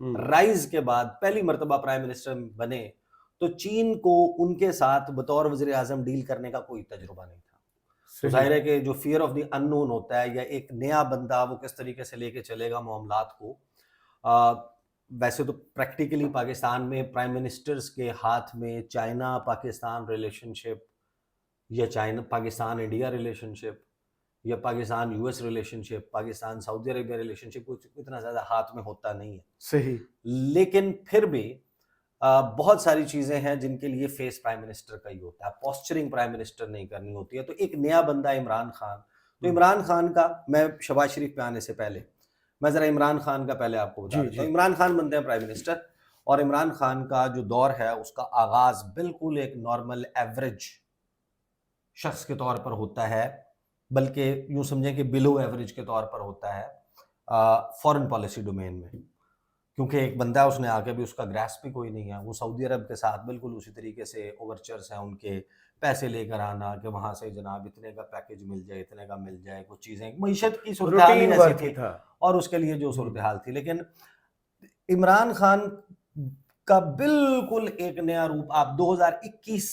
Rise کے بعد پہلی مرتبہ پرائم منسٹر بنے تو چین کو ان کے ساتھ بطور وزیر اعظم ڈیل کرنے کا کوئی تجربہ نہیں تھا. تو ظاہر ہے کہ جو فیئر آف دی ان نون ہوتا ہے یا ایک نیا بندہ وہ کس طریقے سے لے کے چلے گا معاملات کو. ویسے تو پریکٹیکلی پاکستان میں پرائم منسٹرز کے ہاتھ میں چائنا پاکستان ریلیشن شپ یا چائنا پاکستان انڈیا ریلیشن شپ یا پاکستان یو ایس ریلیشن شپ پاکستان سعودی عربیہ ریلیشن شپ اتنا زیادہ ہاتھ میں ہوتا نہیں ہے. صحیح. لیکن پھر بھی بہت ساری چیزیں ہیں جن کے لیے فیس پرائم منسٹر کا ہی ہوتا ہے, پوسچرنگ پرائم منسٹر نہیں کرنی ہوتی ہے. تو ایک نیا بندہ عمران خان, تو عمران خان کا میں شہباز شریف پہ آنے سے پہلے میں ذرا عمران خان کا پہلے آپ کو بتا دوں. عمران خان بنتے ہیں پرائم منسٹر اور عمران خان کا جو دور ہے اس کا آغاز بالکل ایک نارمل ایوریج شخص کے طور پر ہوتا ہے, بلکہ یوں سمجھیں کہ بلو ایوریج کے طور پر ہوتا ہے فورن پالیسی ڈومین میں, کیونکہ ایک بندہ اس نے آ کے بھی اس کا گراس بھی کوئی نہیں ہے. وہ سعودی عرب کے ساتھ بالکل اسی طریقے سے اوورچرس ہیں ان کے, پیسے لے کر آنا کہ وہاں سے جناب اتنے کا پیکج مل جائے, اتنے کا مل جائے, کچھ چیزیں معیشت کی صورتحال ہی ایسی تھی اور اس کے لیے جو صورتحال تھی. لیکن عمران خان کا بالکل ایک نیا روپ آپ 2021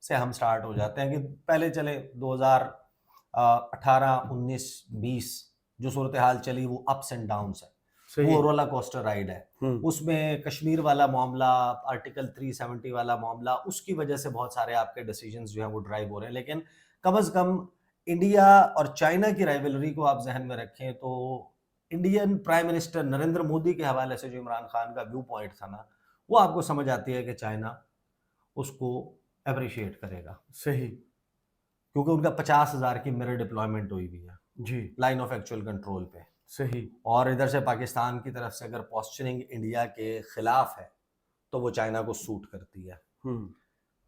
سے ہم سٹارٹ ہو جاتے ہیں کہ پہلے چلے 2018 19 20 جو صورتحال چلی وہ اپس اینڈ ڈاؤنس ہے, وہ رولا کوسٹر رائڈ ہے. اس میں کشمیر والا معاملہ, آرٹیکل 370 والا معاملہ, اس کی وجہ سے بہت سارے آپ کے ڈیسیجنز جو ہیں وہ ڈرائیو ہو رہے ہیں. لیکن کم از کم انڈیا اور چائنا کی رائیولری کو آپ ذہن میں رکھیں تو Indian prime minister Narendra Modi کے حوالے سے جو عمران خان کا ویو پوائنٹ تھا نا, وہ آپ کو سمجھ آتی ہے کہ چائنا اس کو اپریشیٹ کرے گا. صحیح. کیونکہ ان کا 50,000 کی میرر ڈپلائمنٹ ہوئی ہوئی ہے جی لائن آف ایکچوئل کنٹرول پہ. صحیح. اور ادھر سے پاکستان کی طرف سے اگر پوسچرنگ انڈیا کے خلاف ہے تو وہ چائنا کو سوٹ کرتی ہے.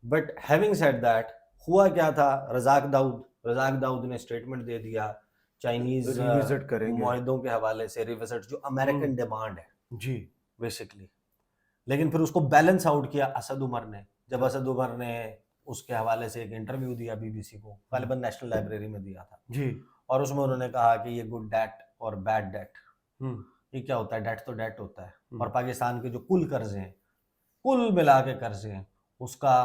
بٹ ہیونگ سیڈ دیٹ, ہوا کیا تھا, رزاق داؤد نے اسٹیٹمنٹ دے دیا چائنیز معاہدوں کے حوالے سے ریوزٹ, جو امریکن ڈیمانڈ ہے جی بیسکلی. لیکن پھر اس کو بیلنس آؤٹ کیا اسد عمر نے, جب اسد عمر نے اس کے حوالے سے ایک انٹرویو دیا بی بی سی کو, غالباً نیشنل لائبریری میں دیا تھا جی, اور اس میں انہوں نے کہا کہ یہ گڈ ڈیٹ اور بیڈ ڈیٹ, یہ کیا ہوتا ہے, ڈیٹ تو ڈیٹ ہوتا ہے. اور پاکستان کے جو کل قرضے ہیں, کل ملا کے قرضے ہیں, اس کا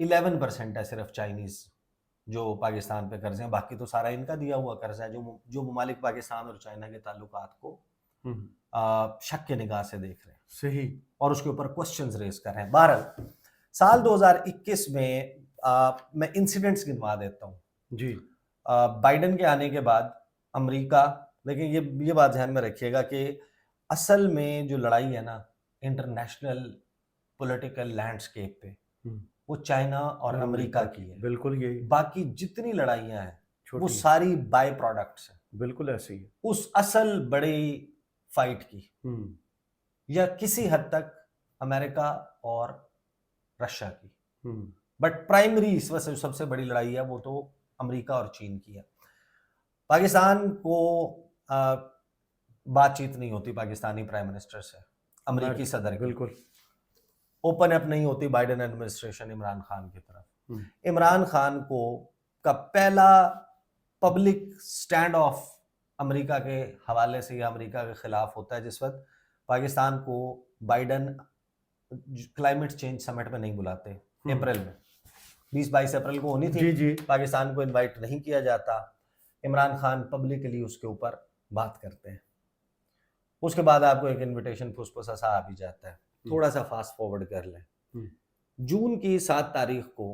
11% ہے صرف چائنیز جو پاکستان پہ قرضے ہیں, باقی تو سارا ان کا دیا ہوا قرض ہے جو ممالک پاکستان اور چائنا کے تعلقات کو شک کے نگاہ سے دیکھ رہے ہیں. صحیح. اور اس کے اوپر کوسچنز ریز کر رہے ہیں. بہرحال سال 2021 میں میں انسیڈنٹس گنوا دیتا ہوں. جی. بائیڈن کے آنے کے بعد امریکہ, لیکن یہ بات ذہن میں رکھیے گا کہ اصل میں جو لڑائی ہے نا انٹرنیشنل پولیٹیکل لینڈسکیپ پہ, وہ چائنا اور امریکہ کی ہے. بالکل یہی. باقی جتنی لڑائیاں ہیں وہ ساری بائی پروڈکٹس ہیں. بالکل ایسے ہی. اس اصل بڑی فائٹ کی یا کسی حد تک امریکہ اور رشیا کی, بٹ پرائمری اس وجہ سے سب سے بڑی لڑائی ہے وہ تو امریکہ اور چین کی ہے. پاکستان کو بات چیت نہیں ہوتی پاکستانی پرائم منسٹر سے, امریکی صدر کی بالکل اوپن اپ نہیں ہوتی بائیڈن ایڈمنسٹریشن عمران خان کی طرف. عمران خان کو کا پہلا پبلک سٹینڈ آف امریکہ کے حوالے سے یا امریکہ کے خلاف ہوتا ہے جس وقت پاکستان کو بائیڈن کلائمیٹ چینج سمٹ میں نہیں بلاتے. اپریل میں 20-22 اپریل کو ہونی تھی, پاکستان کو انوائٹ نہیں کیا جاتا. عمران خان پبلکلی اس کے اوپر بات کرتے ہیں. اس کے بعد آپ کو ایک انویٹیشن پھسپھسا سا آ بھی جاتا ہے. تھوڑا سا فاسٹ فارورڈ کر لیں. جون کی 7 تاریخ کو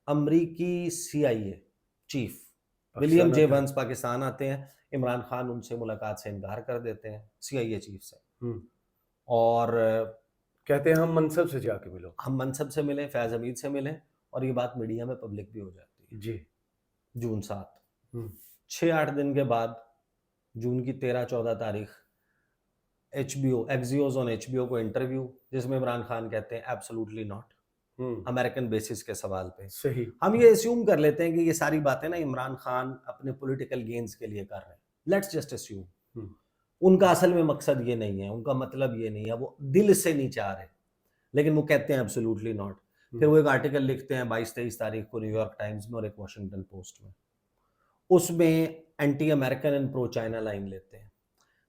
امریکی CIA چیف ولیم جے ونس پاکستان آتے ہیں. عمران خان ان سے ملاقات سے انکار کر دیتے ہیں, CIA چیف سے, اور کہتے ہیں ہم منصب سے جا کے ملو, ہم منصب سے ملیں, فیض حمید سے ملیں, اور یہ بات میڈیا میں پبلک بھی ہو جاتی ہے. جی. جون 7 6-8 دن کے بعد جون کی 13-14 تاریخ HBO ایکزیوز آن HBO کو انٹرویو, جس میں عمران خان کہتے ہیں ایبسولوٹلی ناٹ, امریکن بیسس کے سوال پہ. صحیح. ہم یہ اسیوم کر لیتے ہیں کہ یہ ساری باتیں نا عمران خان اپنے پولیٹیکل گینز کے لیے کر رہے ہیں. Let's just assume. ان کا اصل میں مقصد یہ نہیں ہے, ان کا مطلب یہ نہیں ہے, وہ دل سے نہیں چاہ رہے, لیکن وہ کہتے ہیں ایبسولوٹلی ناٹ. پھر وہ ایک آرٹیکل لکھتے ہیں 22-23 تاریخ کو نیو یارک ٹائمز میں اور ایک واشنگٹن پوسٹ میں. اس میں anti American and pro China line لیتے ہیں.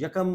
1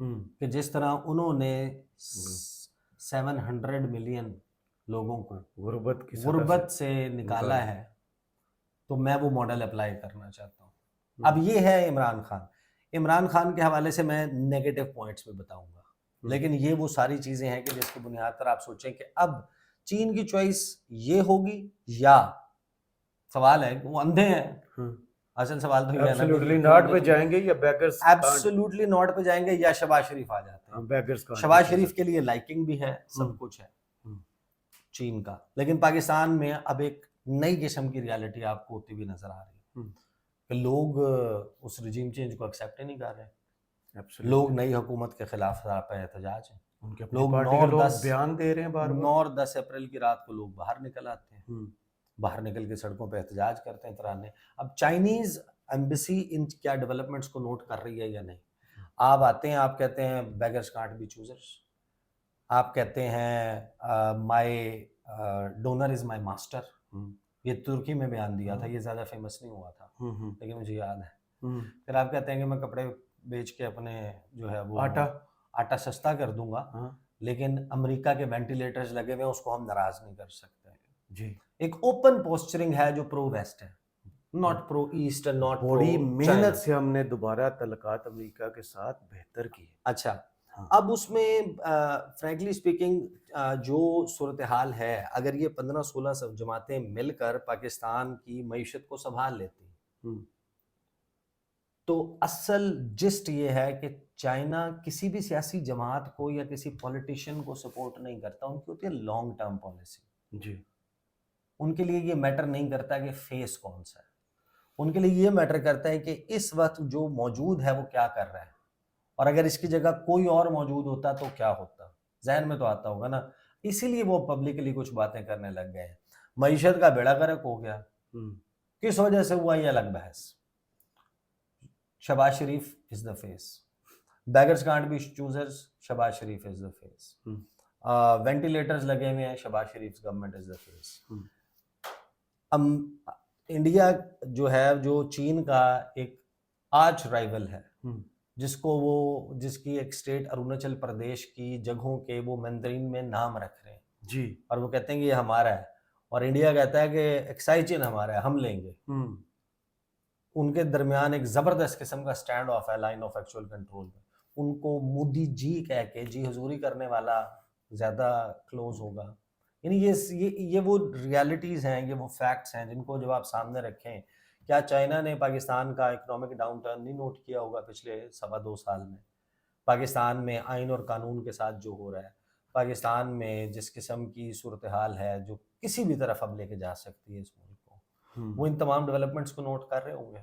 کہ جس طرح انہوں نے 700 ملین لوگوں کو غربت سے نکالا ہے، تو میں وہ ماڈل اپلائی کرنا چاہتا ہوں. اب یہ ہے عمران خان کے حوالے سے میں نیگیٹو پوائنٹس بھی بتاؤں گا، لیکن یہ وہ ساری چیزیں ہیں کہ جس کی بنیاد پر آپ سوچیں کہ اب چین کی چوائس یہ ہوگی، یا سوال ہے کہ وہ اندھے ہیں. اصل سوال تو یہ ہے ایبسلیوٹلی ناٹ پہ جائیں گے یا بیگرز ایبسلیوٹلی ناٹ پہ جائیں گے، یا شہباز شریف آ جاتے ہیں. بیگرز شہباز شریف کے لیے لائکنگ بھی ہے، سب کچھ ہے چین کا، لیکن پاکستان میں اب ایک نئی قسم کی ریالٹی آپ کو ہوتی ہوئی نظر آ رہی ہے کہ لوگ اس رجیم چینج کو ایکسیپٹ ہی نہیں کر رہے. لوگ نئی حکومت کے خلاف پہ احتجاج ہیں. لوگ 9 بیان دے رہے ہیں بار 9 اور 10 اپریل کی رات کو لوگ باہر نکل آتے ہیں، باہر نکل کے سڑکوں پہ احتجاج کرتے ہیں ترانے. اب چائنیز ایمبیسی ان کیا ڈیولپمنٹس کو نوٹ کر رہی ہے یا نہیں؟ آپ آتے ہیں، آپ کہتے ہیں بیگرز کانٹ بی چوزرز، آپ کہتے ہیں مائی ڈونر از مائی ماسٹر. یہ ترکی میں بیان دیا تھا، یہ زیادہ فیمس نہیں ہوا تھا لیکن مجھے یاد ہے. پھر آپ کہتے ہیں کہ میں کپڑے بیچ کے اپنے جو ہے وہ آٹا سستا کر دوں گا، لیکن امریکہ کے وینٹیلیٹرز لگے ہوئے ہیں، اس کو ہم ناراض نہیں کر سکتے. جی، ایک اوپن پوسچرنگ ہے جو پرو ویسٹ ہے، not pro east and not pro. بڑی محنت سے ہم نے دوبارہ تعلقات امریکہ کے ساتھ بہتر کی. اچھا، اب اس میں فرینکلی اسپیکنگ جو صورتحال ہے، اگر یہ 15-16 جماعتیں مل کر پاکستان کی معیشت کو سنبھال لیتی تو اصل جسٹ یہ ہے کہ چائنا کسی بھی سیاسی جماعت کو یا کسی پولیٹیشین کو سپورٹ نہیں کرتا. ان کی ہوتی ہے لانگ ٹرم پالیسی. جی، ان کے لیے یہ میٹر نہیں کرتا کہ فیس کون سا ہے، ان کے لیے یہ میٹر کرتا ہے کہ اس وقت جو موجود ہے وہ کیا کر رہا ہے، اور اگر اس کی جگہ کوئی اور موجود ہوتا تو کیا ہوتا. ذہن میں تو آتا ہوگا نا. اسی لیے وہ پبلکلی کچھ باتیں کرنے لگ گئے ہیں. معیشت کا بیڑا غرق ہو گیا، کس وجہ سے ہوا یہ الگ بحث. Shahbaz Sharif is the face, beggars can't be choosers, Shahbaz Sharif is the face. Ventilators لگے ہوئے ہیں، Shahbaz Sharif government is the face. India جو ہے، جو چین کا ایک آرچ رائیول ہے، جس کی ایک اسٹیٹ اروناچل پردیش کی جگہوں کے وہ مندرین میں نام رکھ رہے ہیں جی، اور وہ کہتے ہیں کہ یہ ہمارا ہے، اور انڈیا کہتا ہے کہ ایکسائچن ہمارا ہے، ہم لیں گے. ان کے درمیان ایک زبردست قسم کا سٹینڈ آف ہے، لائن آف ایکچوئل کنٹرول میں. ان کو مودی جی کہہ کے جی حضوری کرنے والا زیادہ کلوز ہوگا. یعنی یہ وہ ریالٹیز ہیں، یہ وہ فیکٹس ہیں جن کو جب آپ سامنے رکھیں. کیا چائنا نے پاکستان کا اکنامک ڈاؤن ٹرن نہیں نوٹ کیا ہوگا پچھلے 2.25 سال میں؟ پاکستان میں آئین اور قانون کے ساتھ جو ہو رہا ہے، پاکستان میں جس قسم کی صورتحال ہے جو کسی بھی طرف اب لے کے جا سکتی ہے اس ملک کو، وہ ان تمام ڈیولپمنٹس کو نوٹ کر رہے ہوں گے.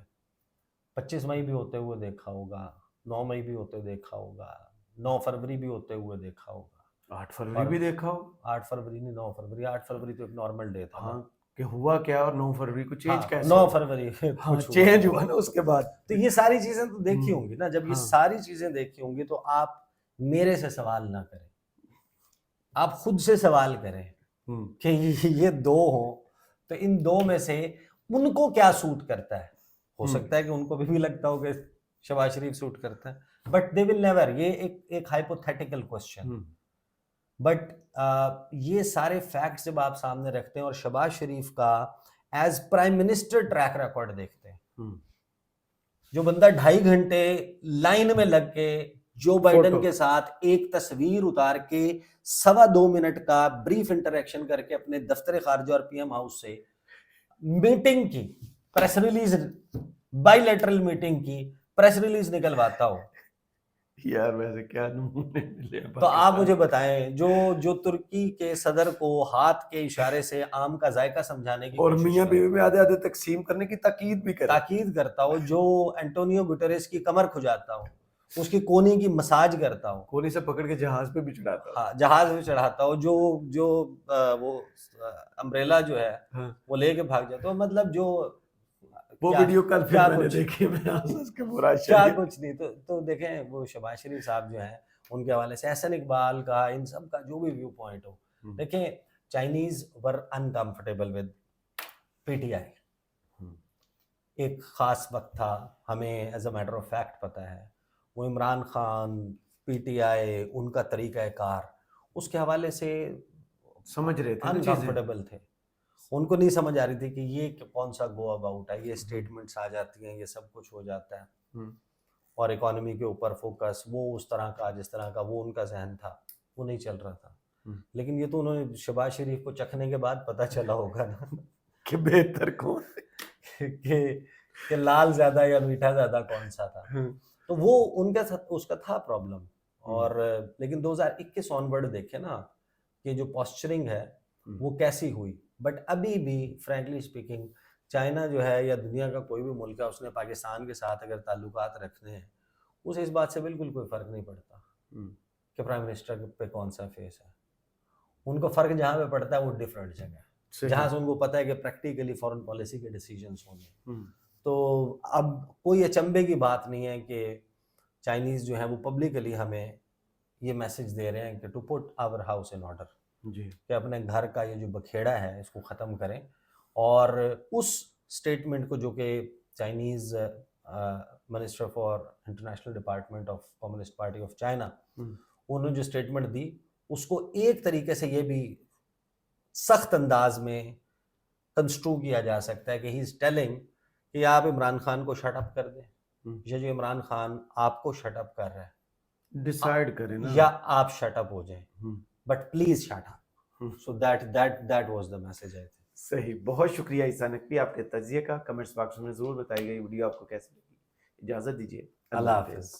25 مئی بھی ہوتے ہوئے دیکھا ہوگا، 9 مئی بھی ہوتے دیکھا ہوگا، 9 فروری بھی ہوتے ہوئے دیکھا ہوگا، 8 فروری بھی دیکھا ہو. 8 فروری نہیں، 9 فروری. 8 فروری تو ایک نارمل ڈے تھا کہ ہوا کیا، اور 9 فروری کو چینج کیسے. 9 فروری چینج ہوا نا اس کے بعد. تو یہ ساری چیزیں تو دیکھی ہوں گی نا. جب یہ ساری چیزیں دیکھی ہوں گی تو آپ میرے سے سوال نہ کریں، آپ خود سے سوال کریں کہ یہ دو ہوں تو ان دو میں سے ان کو کیا سوٹ کرتا ہے. ہو سکتا ہے کہ ان کو بھی لگتا ہو کہ شہباز شریف سوٹ کرتا ہے، بٹ دے ول نیور. یہ ایک ہائپوتھیٹیکل کوسچن. بٹ یہ سارے فیکٹس جب آپ سامنے رکھتے ہیں اور شہباز شریف کا as prime minister track record دیکھتے ہیں، جو بندہ 2.5 گھنٹے لائن میں لگ کے جو بائیڈن کے ساتھ ایک تصویر اتار کے 2.25 منٹ کا بریف انٹریکشن کر کے اپنے دفتر خارجہ اور پی ایم ہاؤس سے میٹنگ کی press release, by lateral meeting کی پریس ریلیز نکلواتا ہو. یار ویسے کیا نمونے ملے. تو آپ مجھے بتائیں، جو ترکی کے صدر کو ہاتھ کے اشارے سے آم کا ذائقہ سمجھانے کی اور میاں بیوی میں آدھے آدھے تقسیم کرنے کی تاکید بھی کرتا ہو، جو انٹونیو گٹریس کی کمر کھجاتا ہو، اس کی کونی کی مساج کرتا ہو، کونی سے پکڑ کے جہاز پہ بھی چڑھاتا ہو. ہاں جہاز میں چڑھاتا ہو، جو وہ امبریلا جو ہے وہ لے کے بھاگ جاتا ہو. مطلب جو وہ ویڈیو کل پھر میں نے دیکھی، کیا کچھ نہیں. تو دیکھیں وہ شہباز شریف صاحب جو ہیں، ان کے حوالے سے احسن اقبال کا، ان سب کا جو بھی ویو پوائنٹ ہو، دیکھیں Chinese were uncomfortable with P T I. ایک خاص وقت تھا، ہمیں as a matter of fact پتہ ہے، وہ Imran Khan P T I ان کا طریقہ کار اس کے حوالے سے سمجھ رہے تھے نا چیزیں. انکمفرٹیبل تھے. ان کو نہیں سمجھ آ رہی تھی کہ یہ کون سا گو اباؤٹ ہے, یہ اسٹیٹمنٹس آ جاتی ہیں, یہ سب کچھ ہو جاتا ہے, اور اکانومی کے اوپر فوکس وہ اس طرح کا جس طرح کا وہ ان کا ذہن تھا وہ نہیں چل رہا تھا. لیکن یہ تو انہوں نے شہباز شریف کو چکھنے کے بعد پتہ چلا ہوگا نا کہ بہتر کون کہ لال زیادہ یا میٹھا زیادہ کون سا تھا. تو وہ ان کا اس کا تھا پرابلم. اور لیکن 2021 آن ورڈ دیکھیں نا کہ جو پوسچرنگ ہے وہ کیسی ہوئی. بٹ ابھی بھی فرینکلی اسپیکنگ چائنا جو ہے یا دنیا کا کوئی بھی ملک ہے اس نے پاکستان کے ساتھ اگر تعلقات رکھنے ہیں اسے اس بات سے بالکل کوئی فرق نہیں پڑتا کہ پرائم منسٹر پہ کون سا فیس ہے. ان کو فرق جہاں پہ پڑتا ہے وہ ڈفرینٹ جگہ ہے جہاں سے ان کو پتہ ہے کہ پریکٹیکلی فارن پالیسی کے ڈیسیجنس ہوں گے. تو اب کوئی اچنبے کی بات نہیں ہے کہ چائنیز جو ہیں وہ پبلکلی ہمیں یہ میسج دے رہے ہیں کہ to put our house in order, کہ اپنے گھر کا یہ جو بکھیڑا ہے اس کو ختم کریں. اور اس اسٹیٹمنٹ کو جو کہ Chinese minister for international department of communist party of China انہوں نے جو اسٹیٹمنٹ دی اس کو ایک طریقے سے یہ بھی سخت انداز میں کنسٹرو کیا جا سکتا ہے کہ ہی از ٹیلنگ کہ آپ عمران خان کو شٹ اپ کر دیں, یا جو عمران خان آپ کو شٹ اپ کر رہا ہے ڈیسائیڈ کریں نا, یا آپ شٹ اپ ہو جائیں, but please shut up. So that was the message I think. صحیح. بہت شکریہ عیسیٰ نقوی آپ کے تجزیے کا. کمنٹس باکس میں ضرور بتائی گئی ویڈیو آپ کو کیسی لگی. اجازت دیجیے, اللہ حافظ.